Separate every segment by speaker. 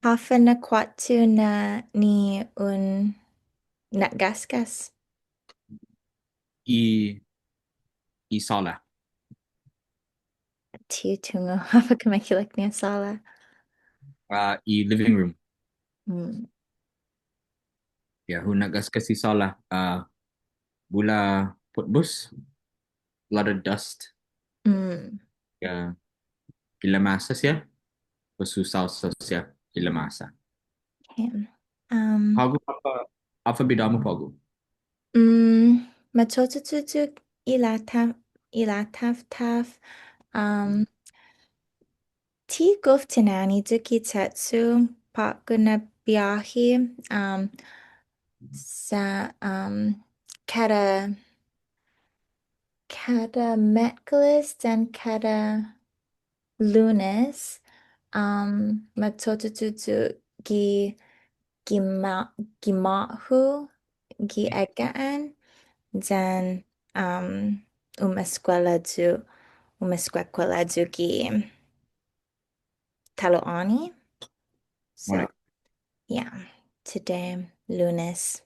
Speaker 1: Håfa na kuattu na ni un nagasgas.
Speaker 2: I i sala.
Speaker 1: Tiutungo. Håfa kumakilik niya sala.
Speaker 2: I living room.
Speaker 1: Mm.
Speaker 2: Yeah, who nagas kasi sala. Bula putbus. A lot of dust.
Speaker 1: Mm.
Speaker 2: Yeah, kilamasa siya. Pasusaw siya. Kilamasa.
Speaker 1: Okay. Um,
Speaker 2: Pago apa bidåda-mu pago.
Speaker 1: Matotututuk ilataf taf. Ti guftinani duki tetsu på'go na biyahe. Sa kada metgalis dan kada lunes. Matotututu gima gimahu egaan dan umaskwela ju taloani. So
Speaker 2: Alright.
Speaker 1: yeah, today lunes.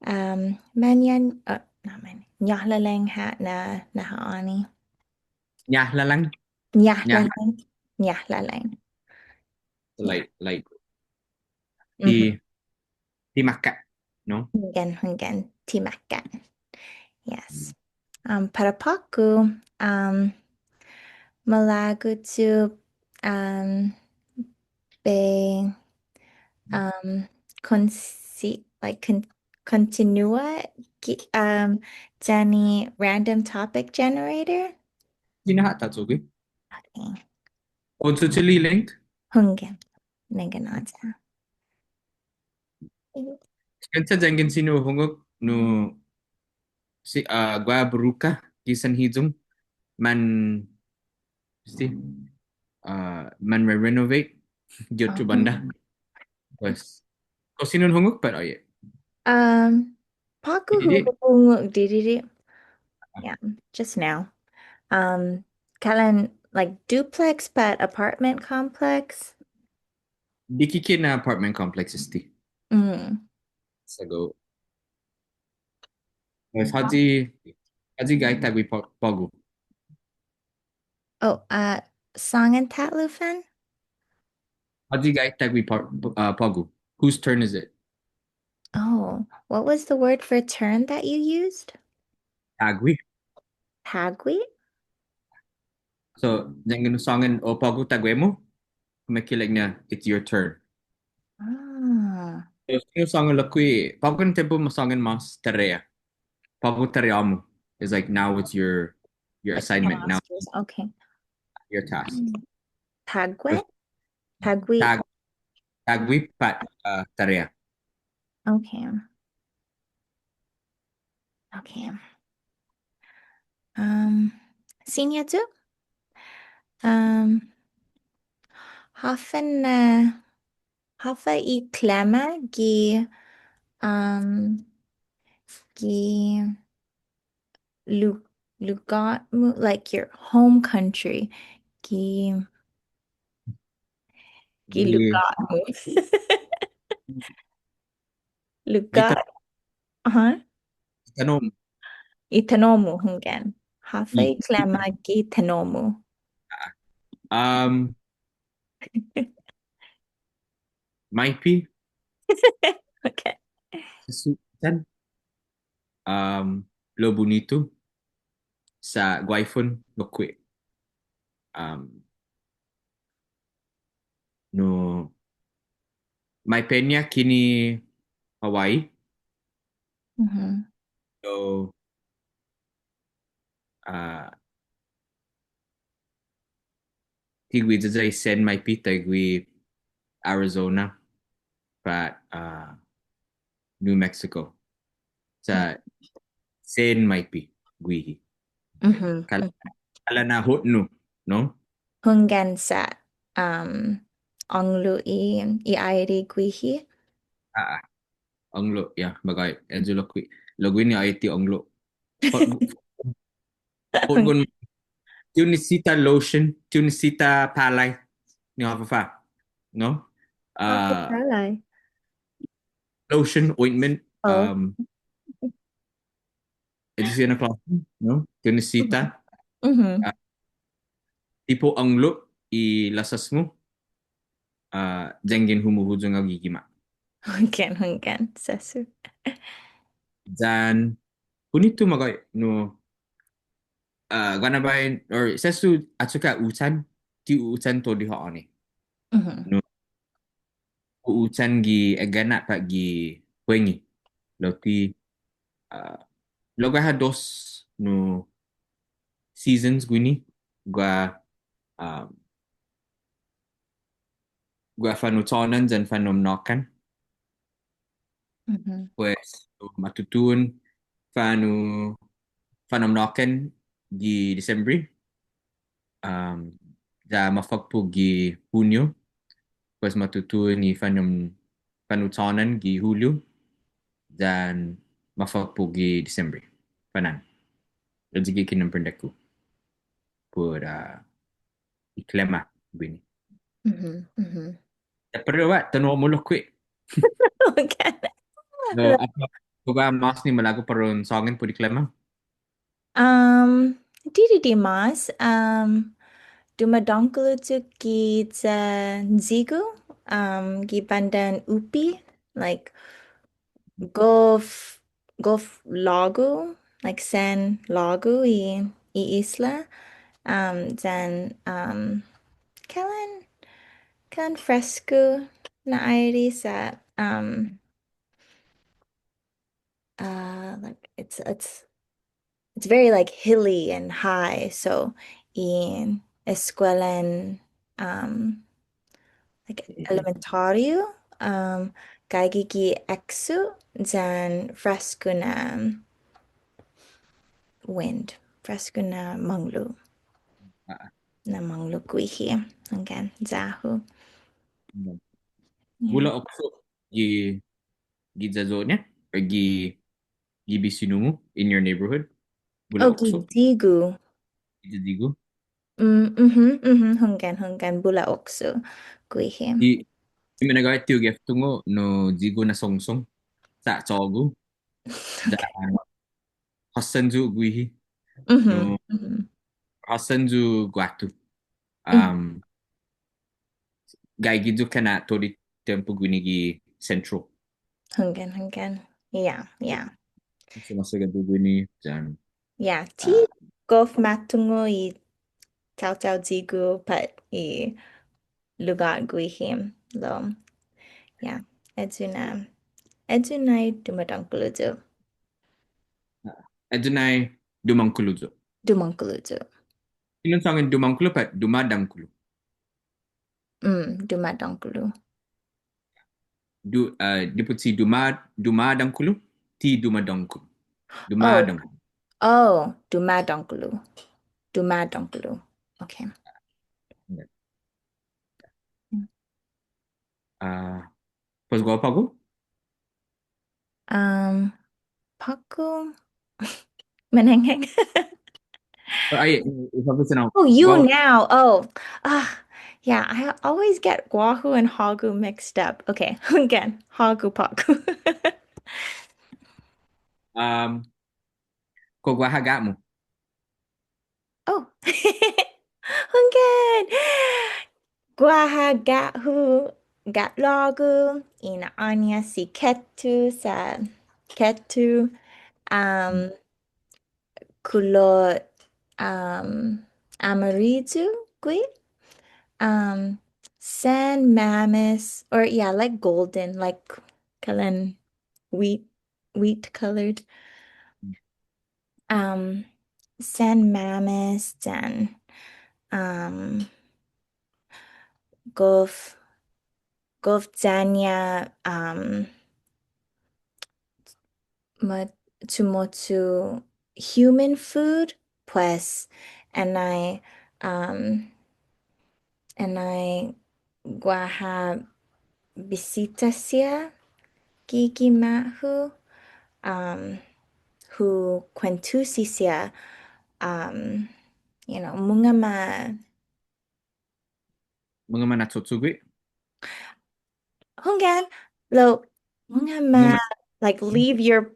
Speaker 1: Manyan, not man, ñahlalang hat na nahaani.
Speaker 2: Ñahlalang. Ñah
Speaker 1: Ñahlalang, ñahlalang. Yeah.
Speaker 2: like
Speaker 1: Mm-hmm.
Speaker 2: ti ti maka. No?
Speaker 1: Hunggan, timakan. Yes. Para paku, malago to be like continua Jenny random topic generator.
Speaker 2: Ginahatatsugi.
Speaker 1: Okay.
Speaker 2: Onsutsililingt.
Speaker 1: Hunggan, naganata.
Speaker 2: Kansa jangin sino hungok no si gua buruka di sanhiyong man sti man renovate dito banda.
Speaker 1: Oh.
Speaker 2: Pues kung sino hungok pero yeah.
Speaker 1: Paku
Speaker 2: Didi
Speaker 1: did yeah, just now. Um, Kalan like duplex but apartment complex.
Speaker 2: dikikin na apartment complex sti.
Speaker 1: Mm.
Speaker 2: Sago. Pues haji guy tag we på'go.
Speaker 1: Oh, Song and Tatlufan?
Speaker 2: Haji guy tag we på'go. Whose turn is it?
Speaker 1: Oh, what was the word for turn that you used?
Speaker 2: Tagwi.
Speaker 1: Tagwi?
Speaker 2: So jangin songan o på'go tagwe mo. Kumakilig na it's your turn.
Speaker 1: Ah,
Speaker 2: So sino songan lakui på'go tempo mo songan mas tarea. På'go tareamu is like now it's your
Speaker 1: like
Speaker 2: assignment now
Speaker 1: masters. Okay.
Speaker 2: your task.
Speaker 1: Mm. Tagwe?
Speaker 2: Pues
Speaker 1: Tagwi.
Speaker 2: tag tagwi pat tarea.
Speaker 1: Okay. Okay. Um, Senior too? Um, Hafen Hafa I klema um gi lugar like your home country. Gi gi
Speaker 2: Di
Speaker 1: lugar lugar, huh?
Speaker 2: tanong
Speaker 1: Itanomu hunggan. Hafa I
Speaker 2: i
Speaker 1: klema gi tanomu.
Speaker 2: um might be
Speaker 1: Okay.
Speaker 2: susan lo bonito sa guayfon lokwe um no my penya kini Hawaii
Speaker 1: Mm-hmm.
Speaker 2: so uh tigwi jajay sen my pi tagwi Arizona but New Mexico sa sen my pi gwi kala
Speaker 1: Mm-hmm.
Speaker 2: kala na hot no
Speaker 1: Hunggan sa onglu I airi guihi.
Speaker 2: ah anglo ya bagay enjo lokwi logwi ni IT anglo hot hot gun tunisita lotion tunisita palay ni Håfa no
Speaker 1: Apa
Speaker 2: uh,
Speaker 1: salai?
Speaker 2: lotion, ointment,
Speaker 1: Oh.
Speaker 2: ito siya na klase, no?
Speaker 1: Mhm.
Speaker 2: Tinisita,
Speaker 1: Mhm.
Speaker 2: tipo ang lo, ilasas mo, jengin humuhujo nga gigima.
Speaker 1: Hunggan, sesu.
Speaker 2: Dan, kunito magay, no, ganabayin, or sesu, atsuka utan, ti utan to diha ani.
Speaker 1: Mhm.
Speaker 2: No, utan gi egana pa gi wengi. Loti, uh, logaha dos, no, seasons gwini, gwa, um, gwa fanuchånan dan fañomnåkan.
Speaker 1: Mhm.
Speaker 2: Pues, matutun, fanu, fañomnåkan gi December, um, da mafagpo gi Hunyo, pues matutun ni fanuchånan gi Hulyo, dan mafagpo gi December. Panan. Jadi kinamperdeku por klema gwini.
Speaker 1: Mhm. Mhm.
Speaker 2: Pero wa tanong mo lo kwi.
Speaker 1: Hunggan.
Speaker 2: No, apa ba mas ni malago paron songin po di klema?
Speaker 1: Didi mas, dumádangkolu sa Yigu, gibandan upi, like golf, golf lago, like San Lago isla, then, kailan, kailan fresco na airi sa, like it's very like hilly and high. So in eskwela'n like elementaryo, kagigi exu dan fresco na manglu
Speaker 2: Ah,
Speaker 1: guihi again zahu.
Speaker 2: Bula
Speaker 1: Yeah.
Speaker 2: okso gi gi zazone or gi bisinungu in your neighborhood. Bula
Speaker 1: Oh,
Speaker 2: okso
Speaker 1: gigu.
Speaker 2: gi digo.
Speaker 1: Hunggan bula oksu guihi.
Speaker 2: Di managay tiyo geftungo no digo na songsong sa chogu da
Speaker 1: Okay.
Speaker 2: hasanju guihi
Speaker 1: Mhm.
Speaker 2: no
Speaker 1: Mhm.
Speaker 2: hasanju guattu.
Speaker 1: Mhm.
Speaker 2: Um, Gai gidu kana tori tempo gwini gi central.
Speaker 1: Hunggan. Yeah, yeah.
Speaker 2: Sumasagad gwini dyan.
Speaker 1: Yeah,
Speaker 2: Uh,
Speaker 1: ti golf matungo I tau zigu pat I lugar guihim lo. Yeah, edzuna dumadankuluzu.
Speaker 2: Adunay dumangkulu jo.
Speaker 1: Dumankuluzu.
Speaker 2: Inun sa akin dumangkulu pat dumadangkulu.
Speaker 1: Dumadankulu.
Speaker 2: Diput si dumadangkulu ti dumadangkulu.
Speaker 1: Oh,
Speaker 2: Dumadangkulu.
Speaker 1: dumadankulu. Dumadankulu. Okay.
Speaker 2: Pas gua apa gua?
Speaker 1: Um, Paku menengheng.
Speaker 2: Ay, sabi sa na,
Speaker 1: Oh, you
Speaker 2: gua,
Speaker 1: now. Oh, ah, yeah. I always get Guahu and Hagu mixed up. Okay, again, Hagu Paku.
Speaker 2: um, ko gua haga mo.
Speaker 1: Oh, again, Guaha Gahu Gatlagu ina Anya si Ketu sa Ketu um kulot Amarizu gui San Mammoth or yeah, like golden, like kalan wheat wheat colored. Um San Mammoth and um Gulf Zanya Matsumoto human food pues and um I guaha bisita siya gigi mahu who kwentusi siya um munga
Speaker 2: Mga manatsutsugwi.
Speaker 1: Hunggan, lo, mga
Speaker 2: Mga
Speaker 1: ma, like leave your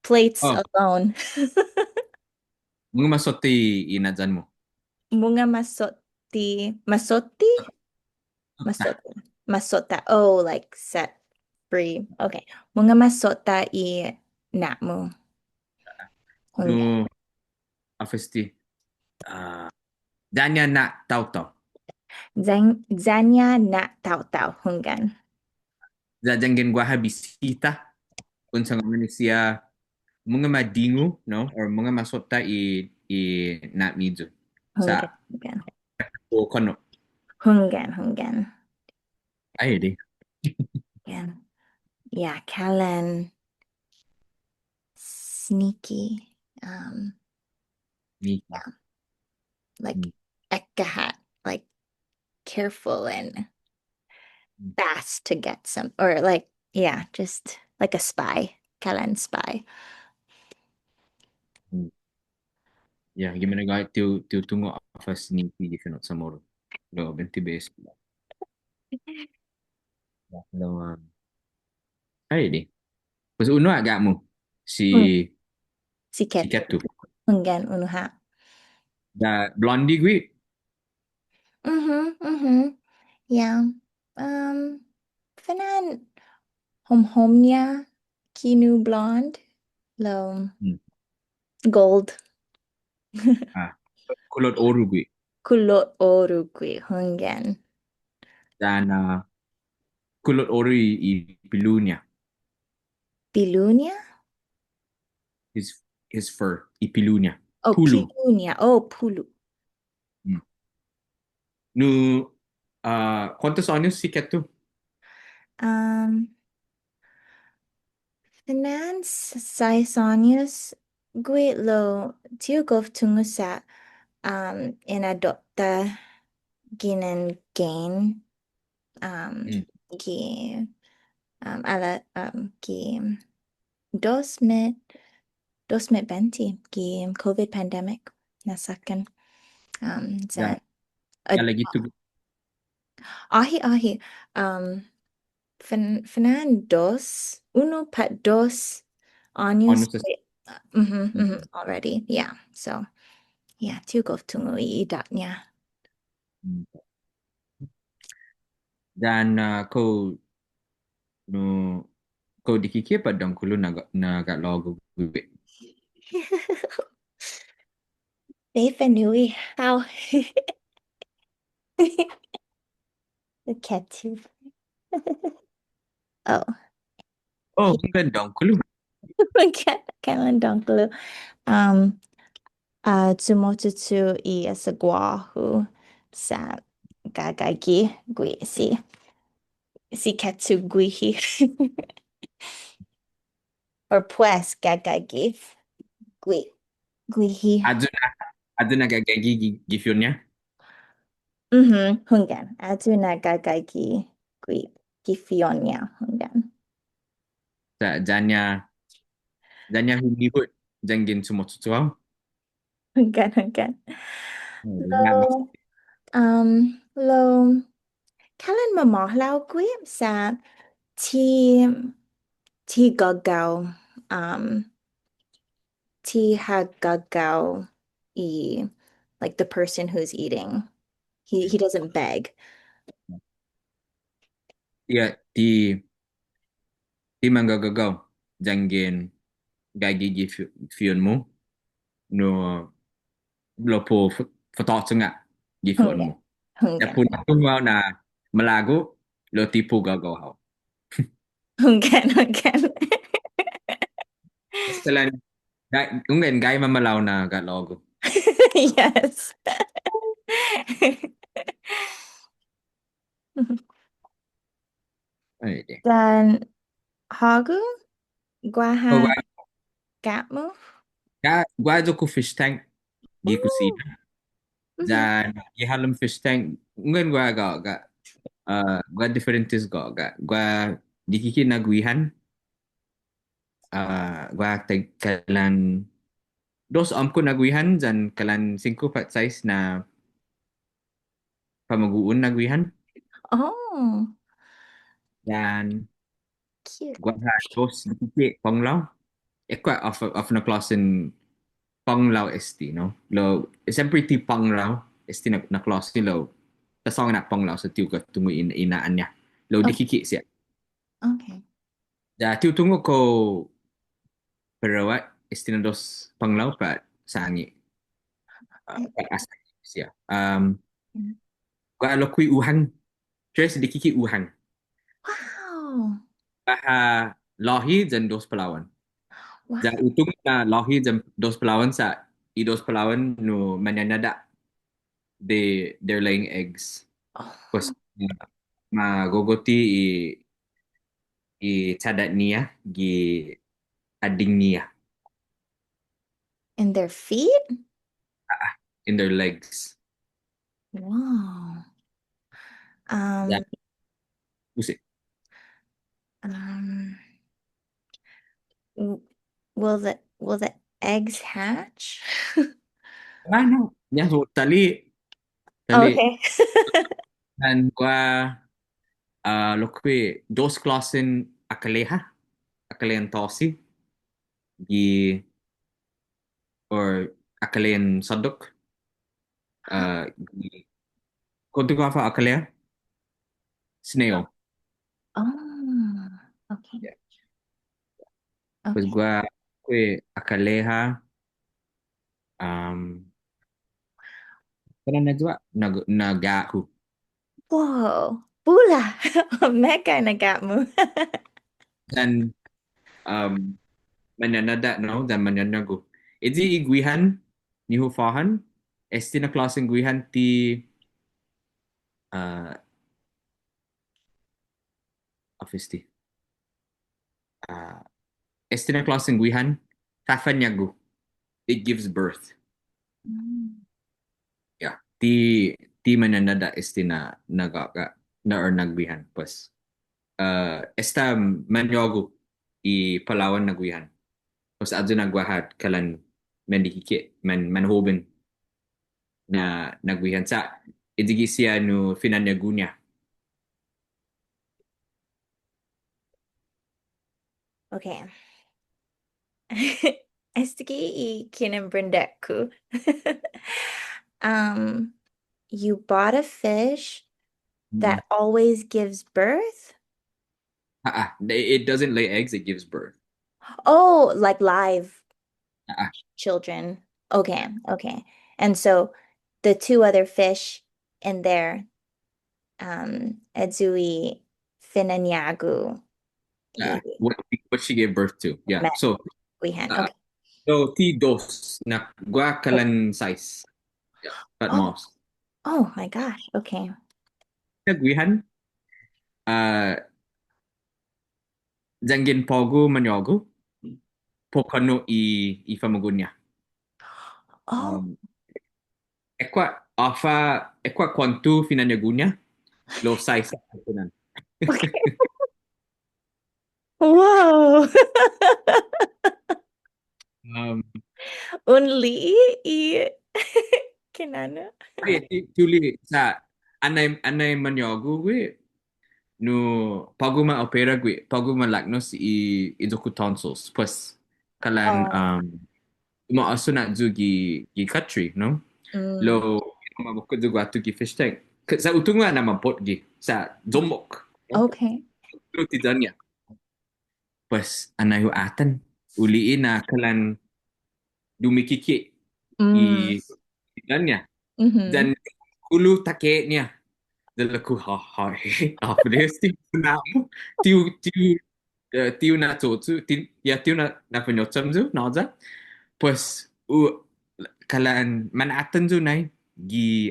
Speaker 1: plates
Speaker 2: oh,
Speaker 1: alone.
Speaker 2: mga masotti inadyan mo.
Speaker 1: Mga masotti, masotti?
Speaker 2: Masotta.
Speaker 1: Masotta. Masotta. Oh, like set free. Okay. Mga masotta I namu. Hunggan.
Speaker 2: No, afesti. Ah, danya na tau-tau.
Speaker 1: Zanya na tau tau. Hunggan.
Speaker 2: Jajanggen guaha bisita. Unsa nga man siya mga madingo, no? Or mga masotta i na midjo.
Speaker 1: Hunggan.
Speaker 2: Sa
Speaker 1: Hunggan.
Speaker 2: o kono.
Speaker 1: Hunggan. Hunggan.
Speaker 2: Ay, di.
Speaker 1: Hunggan. Yeah, Kalen. Sneaky.
Speaker 2: Ni.
Speaker 1: Yeah, like
Speaker 2: Ni.
Speaker 1: ekahat. Like careful and fast to get some, or like, yeah, just like a spy. Kalen spy.
Speaker 2: Ya, gimana ga tiu tungo afas ni di fenot samoro. Lo benti bes. Ya, lo ay di. Pas uno agakmu si
Speaker 1: Hmm.
Speaker 2: si
Speaker 1: Siket.
Speaker 2: Ketu.
Speaker 1: Hunggan unuha.
Speaker 2: Da blondie gue.
Speaker 1: Mm-hmm. Mm-hmm. Yeah. Um, Fanan hom-homnya kinu blonde. Lo
Speaker 2: Hmm.
Speaker 1: gold.
Speaker 2: Ah, kulot oru gue.
Speaker 1: Kulot orugwi. Hunggan.
Speaker 2: Dan kulot oru i pilu-ña.
Speaker 1: Pilu-ña?
Speaker 2: His fur i pilu-ña.
Speaker 1: Oh,
Speaker 2: Pulu.
Speaker 1: pilu-ña. Oh, pulu.
Speaker 2: Hmm. Nu ¿cuántos años si Ketu?
Speaker 1: Um, Finance Saisonius gwi lo tiugov tungu sa inadotta ginen gain
Speaker 2: Hmm.
Speaker 1: gi ala gi dos mit benti gi COVID pandemic nasakan
Speaker 2: Da
Speaker 1: zan
Speaker 2: ya lagi tu
Speaker 1: ahi um Finan dos, uno pat dos años.
Speaker 2: años.
Speaker 1: Already. Yeah. So, yeah, tugo tungo idatnya.
Speaker 2: Dan kau no kau dikiki pa dong kulu naga logo gue.
Speaker 1: They fanu'i. How? The Ketu. Oh,
Speaker 2: Oh,
Speaker 1: he
Speaker 2: enggak dong kulu.
Speaker 1: kailan dongklu. Tumotutu I sa guahu sa gagagi gui si Ketu guihi. Or pues gagagi gui guihi.
Speaker 2: Ado nagagagi gifyonnya.
Speaker 1: Hunggan. Atu na gagagi gui gifionya hunggan.
Speaker 2: Sa janya hulihut janggin semua sesuatu.
Speaker 1: Hunggan, hunggan.
Speaker 2: Ingat mas.
Speaker 1: Lo, lo, kailan mamahlaw gui sa ti, ti gagaw, um, ti hagagaw like the person who's eating. He doesn't beg.
Speaker 2: Ya, di manggagaw janggin gagi gifyonmu no lopo foto nga gifyonmu.
Speaker 1: Hunggan,
Speaker 2: Ya
Speaker 1: hunggan,
Speaker 2: pun aku mau na melagu lo tipu gagaw hau.
Speaker 1: hunggan, hunggan.
Speaker 2: Setelah kung gay mamalaw na galogo.
Speaker 1: Yes.
Speaker 2: Ay, di.
Speaker 1: Dan Hagu,
Speaker 2: Oh,
Speaker 1: Guaha, Gatmo.
Speaker 2: gua ko fish tank di
Speaker 1: Oh,
Speaker 2: kusina.
Speaker 1: mhm.
Speaker 2: Dan ihalom fish tank ngun gua differences gua dikiki naguihan gua kalan dos am ko naguihan dan kalan 5 4 size na famagu'on naguihan
Speaker 1: Oh,
Speaker 2: Dan
Speaker 1: Cute.
Speaker 2: guaha dos dikit panglaw. Ekwa of na klasen panglaw esti, no? Lo, siyempre ti panglaw esti na klase lo. Tasong na panglaw sa tiu ka tungo inaan niya. Lo
Speaker 1: Okay.
Speaker 2: dikiki siya.
Speaker 1: Okay.
Speaker 2: Da tiu tungo ko perawat esti na dos panglaw pa sangi. Pa asa siya. Gua lo kui uhang. Tres dikiki uhang.
Speaker 1: Wow.
Speaker 2: Baha lahi dan dos pelawan.
Speaker 1: Wow.
Speaker 2: Dan utung na lahi dan dos pelawan sa i dos pelawan no manyanada they're laying eggs. Pues
Speaker 1: Oh,
Speaker 2: gogote i chada-ñiha gi addeng-ñiha
Speaker 1: and their feet?
Speaker 2: in their legs.
Speaker 1: Wow.
Speaker 2: That
Speaker 1: Um,
Speaker 2: pusi.
Speaker 1: um, w- will the eggs hatch?
Speaker 2: Ano? Ya so tali
Speaker 1: Okay.
Speaker 2: dan gua lokwe dos klasen akalehan tosi gi or akalehan sadok gi kontu ko apa akaleha snail.
Speaker 1: Oh, okay.
Speaker 2: Yeah. Pues
Speaker 1: Okay.
Speaker 2: gua kwe akaleha kana najwa nagahu
Speaker 1: Whoa. Bula. Mecca nagamu.
Speaker 2: dan um manyanada no dan manyanago. Edi iguihan ni Håfahan esti na klaseng guihan ti uh, office ti uh, esti na klaseng guihan tafanyago. It gives birth.
Speaker 1: Mm.
Speaker 2: Yeah. Ti manyanada esti na nagaga na or nagguihan pues esta manyogo i Palawan nagguihan. Pues adyo nagwahat kalan mendikike manhoben na nagwihan sa idigi siya no finanyagunya.
Speaker 1: Okay. Estigi kinembrendeku. Um, you bought a fish
Speaker 2: Mm.
Speaker 1: that always gives birth?
Speaker 2: It doesn't lay eggs, it gives birth.
Speaker 1: Oh, like live
Speaker 2: Ah,
Speaker 1: children. Okay, okay. And so the two other fish in there, Edzui Finanyagu,
Speaker 2: what she gave birth to. Yeah.
Speaker 1: Met
Speaker 2: So
Speaker 1: Wihan.
Speaker 2: uh,
Speaker 1: Okay.
Speaker 2: so ti dos na gua kalan size. Yeah. But
Speaker 1: Oh,
Speaker 2: most.
Speaker 1: oh my gosh. Okay.
Speaker 2: Nagwihan uh jangin po'go manyogo pokano i famagu'on-ña.
Speaker 1: Oh,
Speaker 2: Um ekwa kuattu finanyagunya lo size kunan.
Speaker 1: okay. Whoa.
Speaker 2: um
Speaker 1: Only i Kinana.
Speaker 2: Tuli sa anay manyogu gue no paguma opera gue paguma lagnos i tonsils pues kalan
Speaker 1: Oh.
Speaker 2: maaso na zu gi country no
Speaker 1: Mm,
Speaker 2: lo mabukod zu atu gi fish tank sa utunga na mapot gi sa zomok no
Speaker 1: okay.
Speaker 2: lo ti danya pues anay atan uliin na kalan dumikiki
Speaker 1: Mm,
Speaker 2: i danya
Speaker 1: mm-hmm.
Speaker 2: dan ulu take niya dalaku ha afres ti na mo tiu na totsu tiu na panyotsam zu na za pues kalaan manatan zu nai gi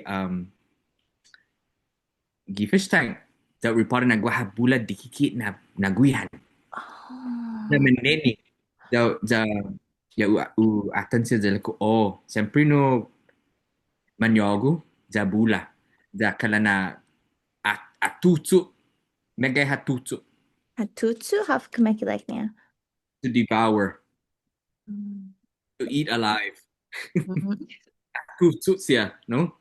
Speaker 2: fish tank da report na gwaha bula dikiki na guihan na
Speaker 1: Oh,
Speaker 2: meneni da ya atan siya dalaku oh sempre no manyogu da bula da kalana atutsu megay hatutsu
Speaker 1: Hatutsu have kumekiliknya.
Speaker 2: to devour
Speaker 1: Mm.
Speaker 2: to eat alive
Speaker 1: Mhm.
Speaker 2: atutsu siya no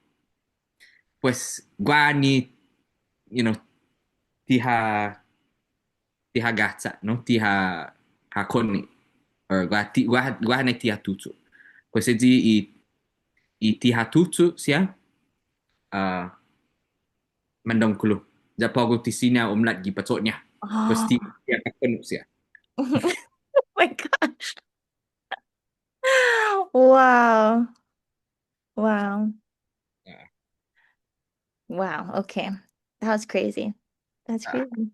Speaker 2: pues guani you know tiha tiha gatsa, no? Tiha koni. Or guaha na tiha tutsu. Pues i tiha tutsu siya, uh, mandangkolu. Ja på'go ti sina umlat gi patotnya. Pues
Speaker 1: Oh,
Speaker 2: tiha kakonu siya.
Speaker 1: oh my gosh. Wow. Wow.
Speaker 2: Uh,
Speaker 1: Wow. Okay. That was crazy. That's
Speaker 2: uh,
Speaker 1: crazy.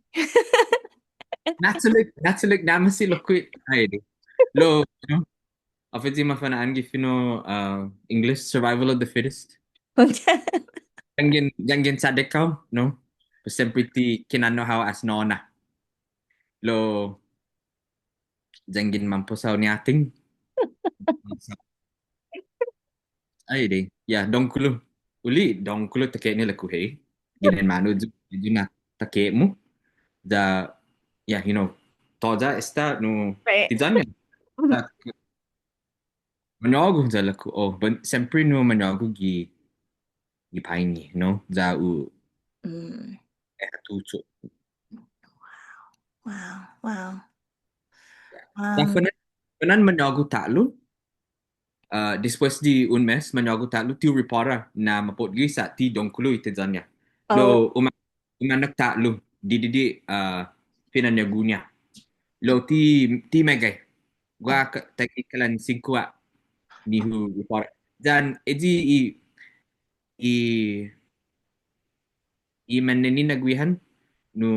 Speaker 2: Natsulik naman si Loquit. Ay, di. Lo, no? Afet si mafanaan gi fino English survival of the fittest.
Speaker 1: Okay.
Speaker 2: Jangan sadek kau, no? Seperti kinano how as nona. Lo, jangan mampusau ni ating. Ay, di. Ya, dongkulu. Uli, dongkulu take ni laku hei. Ginen manu ju na take mu. Da, ya, toza esta no
Speaker 1: Right.
Speaker 2: tizanya. Manyogo za laku. Oh, sempre no manyogo gi paini, no? Za u
Speaker 1: Mm.
Speaker 2: tutu.
Speaker 1: Wow. Wow.
Speaker 2: Da
Speaker 1: Um,
Speaker 2: fanan manyogo talo. Después de un mes, manyogo talo ti repara na mapotgi sa ti dongkulu itizanya.
Speaker 1: oh,
Speaker 2: Lo umanak talo di pinanyagunya. Lo ti megay.
Speaker 1: oh,
Speaker 2: Gua teknikalan singkwa ni hu repara. Dan edi i i mananinaguihan no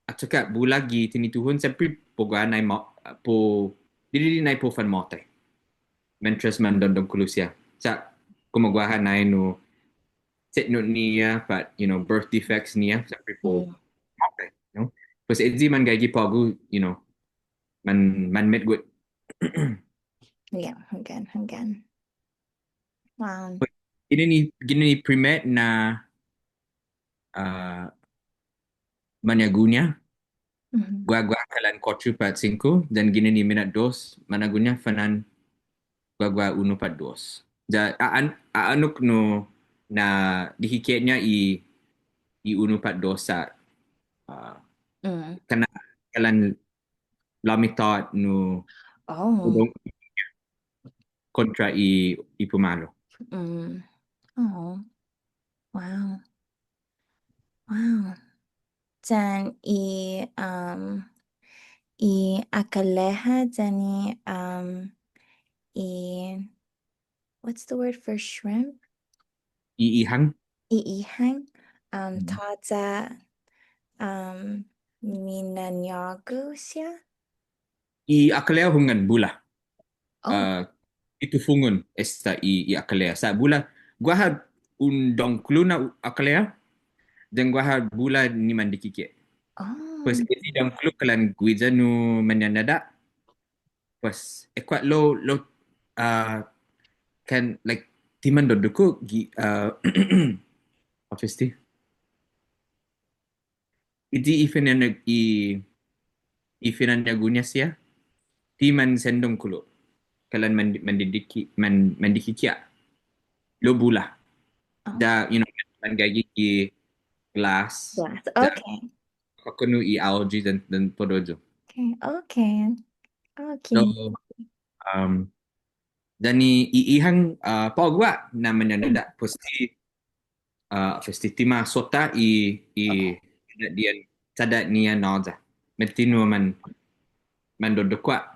Speaker 2: at saka bulagi tinituhon sempre poga nai po dili nai po fan mote. Mientras mandondong kulusya. Sa kumagawa nai no set no niya but birth defects niya sempre po
Speaker 1: mm.
Speaker 2: mote, no? Pues edzi man gagi pogu, man met good.
Speaker 1: Yeah, again, again. Wow.
Speaker 2: Gini ni primet na uh, manyagunya
Speaker 1: Mhm.
Speaker 2: gua kalan 4/5 dan gini ni minat dos managunya fanan gua 1/2. Aanok no na dihiketnya i 1/2 sa uh,
Speaker 1: Mm.
Speaker 2: kana kalan lamitot no
Speaker 1: Oh.
Speaker 2: udong kontra i pumalo.
Speaker 1: Mm. Oh. Wow. Wow. Then akaleha then i what's the word for shrimp?
Speaker 2: Iihang
Speaker 1: Iihang. Taza minanyago siya.
Speaker 2: i akalea hungan bula.
Speaker 1: Oh.
Speaker 2: Itu fungun esta i akalea sa bula gua undong kluna akalea dan gua bula ni mandikike. Pues
Speaker 1: Oh.
Speaker 2: iti dong kluk kalan guiza no manyanada. Pues ekuat lo kan like timan dodoku apa sih? Iti ifinanagunya siya timan sendong kulo kalan mandikikia lo bula
Speaker 1: Oh.
Speaker 2: da man gagi glass
Speaker 1: Glass.
Speaker 2: da
Speaker 1: Okay.
Speaker 2: kakunu i algae dan podojo.
Speaker 1: Okay. Okay.
Speaker 2: So
Speaker 1: Okay.
Speaker 2: um dan iihang pagwa na manyanada pasti festi masotta i dian chada-ñiha naza. Metino man dodokwa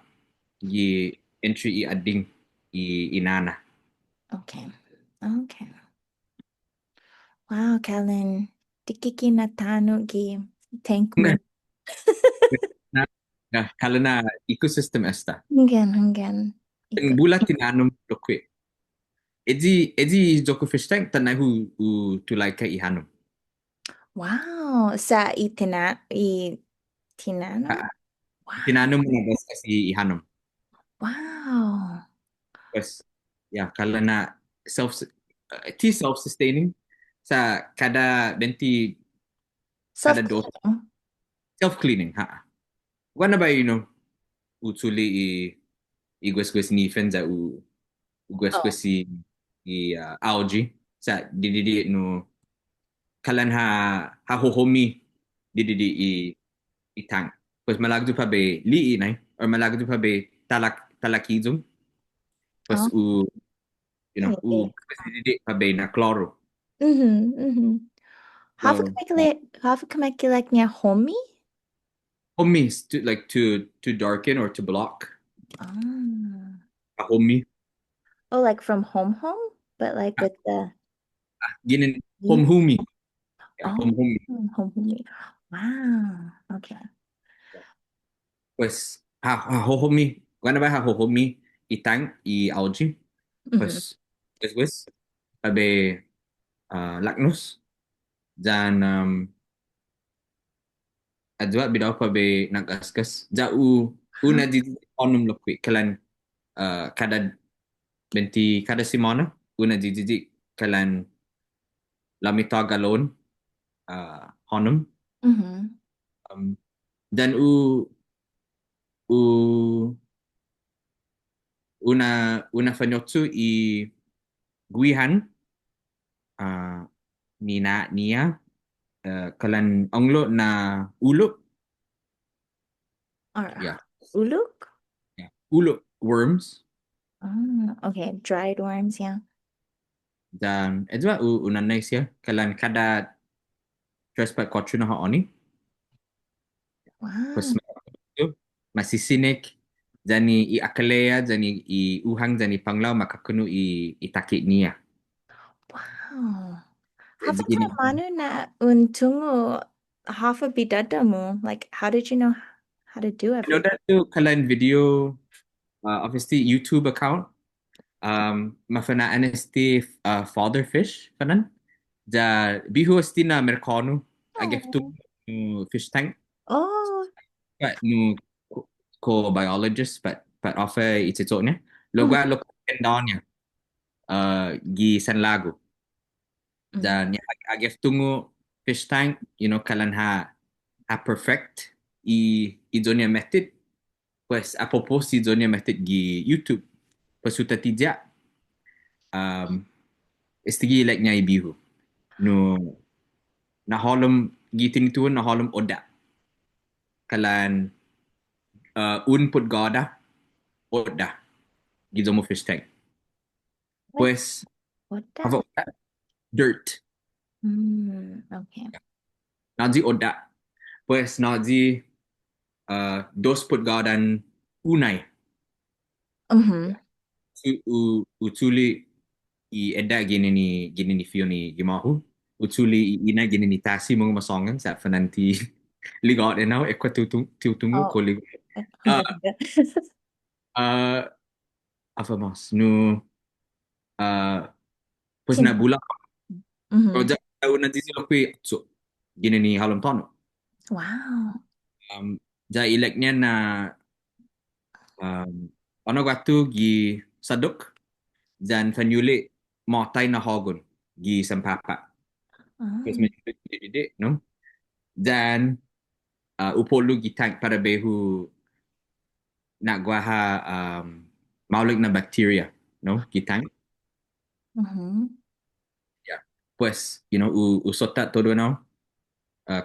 Speaker 2: i entry i adding i inana.
Speaker 1: Okay. Okay. Wow, Kellen. Tikiki na tano gi. Thank
Speaker 2: Na
Speaker 1: mo.
Speaker 2: kala na ecosystem esta.
Speaker 1: Hanggan, hanggan.
Speaker 2: Ang
Speaker 1: Ikot.
Speaker 2: bulat tinanong dokwe. Edi joko fish tank tanay hu tulay ka ihanom.
Speaker 1: Wow. Sa itinano?
Speaker 2: Ah,
Speaker 1: Wow.
Speaker 2: Tinanong mo na bas kasi ihanom.
Speaker 1: Wow.
Speaker 2: Pues, ya, kala na ti self-sustaining sa kada 20 kada dos
Speaker 1: Self-cleaning.
Speaker 2: self-cleaning ha. Wana ba utuli i gwes-gwes ni za u
Speaker 1: Oh,
Speaker 2: gwes-gwes algae sa dididi no kalan ha hohomi dididi i tank. Pues malagdu pa be li'i nai, or malagdu pa be talakizum, pues
Speaker 1: Oh,
Speaker 2: u
Speaker 1: okay.
Speaker 2: didik pa be na kloro.
Speaker 1: Mm-hmm.
Speaker 2: So,
Speaker 1: Hava like niya homie?
Speaker 2: homie is to darken or to block.
Speaker 1: Ah.
Speaker 2: Homie.
Speaker 1: Oh, like from home, but like with the
Speaker 2: Ginin
Speaker 1: E?
Speaker 2: homie. Yeah,
Speaker 1: Oh,
Speaker 2: homie.
Speaker 1: homie. Wow. Okay.
Speaker 2: Pues homie. Gana ba homie itang I algae.
Speaker 1: Mm-hmm.
Speaker 2: Pues pues pa be laknus. Dan adwa bidaw pa be nagaskas. Ja una
Speaker 1: Huh?
Speaker 2: di onum lokwi kalan kada kada simona una di kalan lamita galon honum
Speaker 1: Mm-hmm.
Speaker 2: dan u una fanyotsu I guihan uh, nia kalan onglo na ulo
Speaker 1: Or
Speaker 2: yeah
Speaker 1: uluk?
Speaker 2: yeah ulo worms
Speaker 1: Oh, okay. Dried worms, yeah.
Speaker 2: dan edwa una nice ya kalan kada tres pa quattro na haoni pues
Speaker 1: Wow.
Speaker 2: masisinik jani I akalea jani I uhang jani panglaw makakunu I takik-ñiha.
Speaker 1: Wow. Hava
Speaker 2: Jadi gini,
Speaker 1: manu na untungu hafa bidåda-mu. Like, how did you know how to do
Speaker 2: you know
Speaker 1: everything?
Speaker 2: that tuh kalian video obviously YouTube account mafana anesti father fish fanan ja bihu asti na mercano agef tu
Speaker 1: Oh.
Speaker 2: fish tank
Speaker 1: Oh.
Speaker 2: but nu ko biologist but offer itutoknya lo
Speaker 1: Mm-hmm.
Speaker 2: gua lo kendalnya gi San Lago dan ya agef tungu fish tank kalan ha perfect I zonia method pues a propos si zonia method gi YouTube pues uta tijak um, istigi like nya ibihu no naholom giting tuun naholom oda kalan un put goda oda gizomo fish tank
Speaker 1: Like,
Speaker 2: pues
Speaker 1: what
Speaker 2: hava
Speaker 1: the?
Speaker 2: oda dirt
Speaker 1: Okay.
Speaker 2: nazi oda pues nazi dos put godan unai
Speaker 1: Mm-hmm.
Speaker 2: utuli I edda gini ni fio ni gimahu utuli ina gini ni tasi mga masongan sa fananti ligot now e kwa tutungu
Speaker 1: Oh,
Speaker 2: ko ligot uh,
Speaker 1: ganda.
Speaker 2: uh, apa mas nu pues na
Speaker 1: Tin-
Speaker 2: bula ko
Speaker 1: Mm-hmm.
Speaker 2: ja nanti sila kwi so gini ni halom tono
Speaker 1: Wow.
Speaker 2: ja ileknya na um, ono waktu gi saduk dan fanyuli motai na hogun gi sampapa terus
Speaker 1: Oh.
Speaker 2: menjadi didik no dan upolu gi tank para behu nak guaha maulik na bacteria no gi tank
Speaker 1: Mm-hmm.
Speaker 2: ya pues usota todo no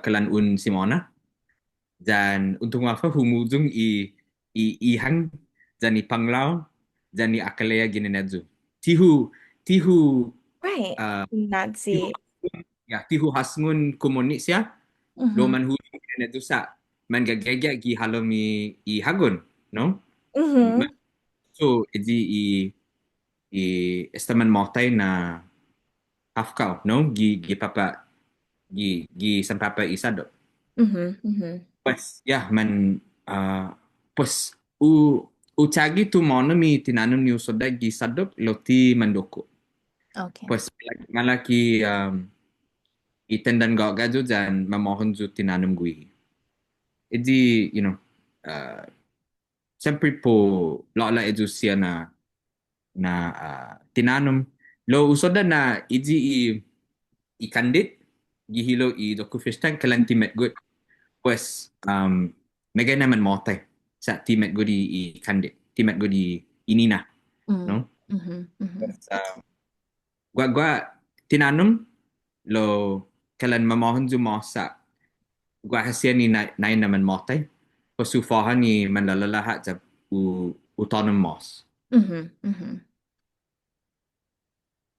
Speaker 2: kalan un simona dan untuk apa humujung ihang dan panglau dan akalea ginenadzu tihu tihu
Speaker 1: Right.
Speaker 2: uh, tihu
Speaker 1: Nazi.
Speaker 2: tihu hasngun komunis ya lo
Speaker 1: Mm-hmm.
Speaker 2: man hu ginenadzu sa man gagagya gi halomi hagun no
Speaker 1: Mm-hmm.
Speaker 2: so edi i estaman motai na hafkau no gi papa gi sampapa isado
Speaker 1: Mm-hmm. Mm-hmm.
Speaker 2: pues ya man pues uchagi tu mono mi tinanum ni usoda gi sadop loti mandoko
Speaker 1: Okay.
Speaker 2: pues malaki itendan gak gajo dan memohon zu tinanum gui jadi uh, sempre po lola edu sia na tinanum lo usoda na i candid gihilo I doku fish tank kalan timet good pues megay naman mote sa timet good I candid timet good inina
Speaker 1: Mm.
Speaker 2: no
Speaker 1: Mm-hmm. Mm-hmm.
Speaker 2: pues gua tinanum lo kalan mamohon zu mo sa gua hasia ni nain naman mote Pasufahan ni manlalalahat sa autonomous
Speaker 1: Mm-hmm. Mm-hmm.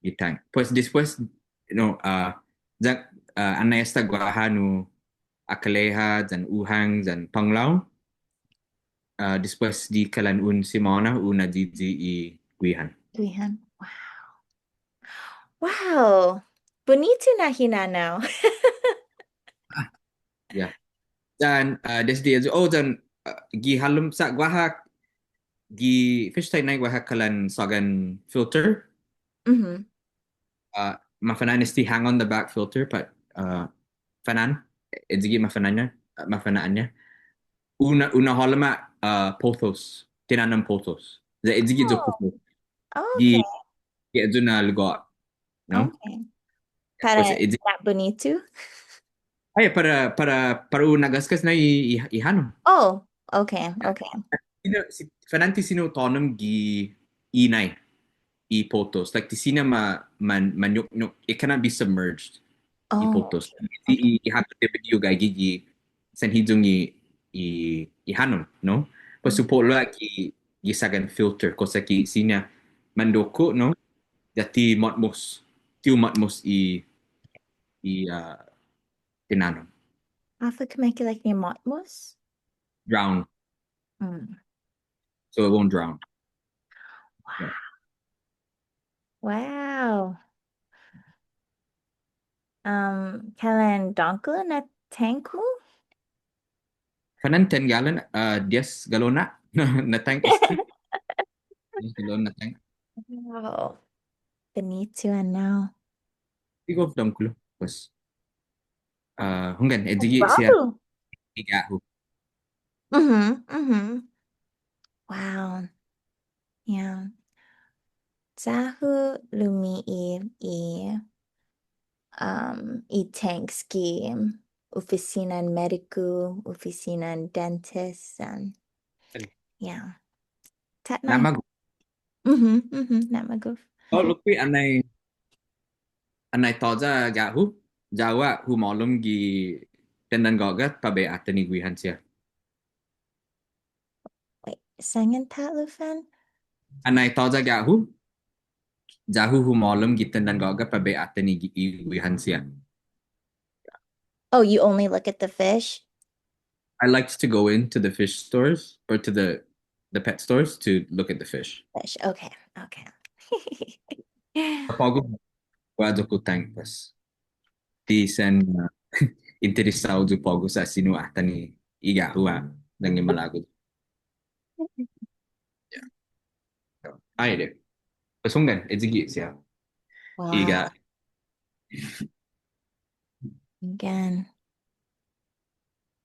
Speaker 2: itang. Pues después, jak anay esta guaha no akaleha dan uhang dan panglaw. Después di kalan un simona una di i guihan.
Speaker 1: Lihan. Wow. Bonito na hinanaw.
Speaker 2: Ya. Dan desdi dan gi halum sa guaha gi fish tank na guaha kalan sagan filter.
Speaker 1: Mm-hmm.
Speaker 2: Mafanan is the hang on the back filter, but fanan, edzigi mafananya, mafanaannya. Una holama pothos, tinanam pothos. The edzigi zo
Speaker 1: Oh,
Speaker 2: pothos.
Speaker 1: okay.
Speaker 2: Gi edzo na lugar, no?
Speaker 1: Okay. Para
Speaker 2: Pues edzigi,
Speaker 1: not bonito.
Speaker 2: ay para nagaskas na ihano.
Speaker 1: Oh, okay. Okay.
Speaker 2: Si fananti sino tonom gi inay i pothos. Like tisina manyuk nyuk, it cannot be submerged.
Speaker 1: Oh,
Speaker 2: Ipotos.
Speaker 1: okay. Okay.
Speaker 2: Ihapon de video ga gigi sanhiyong i hanon, no?
Speaker 1: Mm.
Speaker 2: Pasupo la ki sagan filter ko sa ki sinya mandoko, no? Dati matmos tiu matmos i tinanon.
Speaker 1: Alpha can make it like near Motmos.
Speaker 2: Drown.
Speaker 1: Mm.
Speaker 2: So it won't drown. Yeah.
Speaker 1: Wow. Kailan donkey na tank mo?
Speaker 2: Fanan 10 gallon, 10 galona na tank esti. 10 galon na tank.
Speaker 1: Wow. Bonito now.
Speaker 2: Igo dam kulo. Pues hunggan edigi siya
Speaker 1: Wow.
Speaker 2: igahu.
Speaker 1: Mm-hmm. Mm-hmm. Wow. Yeah. Zahu lumiib i-tank ski oficinan medico, oficinan dentist, and yeah. Tatnay.
Speaker 2: Namag.
Speaker 1: Mm-hmm. Mm-hmm. Namagov.
Speaker 2: Oh, look, anay toza gahu jawa hu malum gi tenan gogat pabe atani guihan siya.
Speaker 1: Wait, sangan tatlufan?
Speaker 2: Anay toza gahu jahu hu malum gi tenan gogat pabe atani guihan siya.
Speaker 1: Oh, you only look at the fish?
Speaker 2: I liked to go into the fish stores or to the pet stores to look at the fish.
Speaker 1: Fish. Okay. Okay.
Speaker 2: På'go guardo ko tank pas ti sen interesado do på'go sa sinu atani igahu nang malago. Ay de. Pasungan edzigi siya.
Speaker 1: Wow.
Speaker 2: Iga
Speaker 1: Again.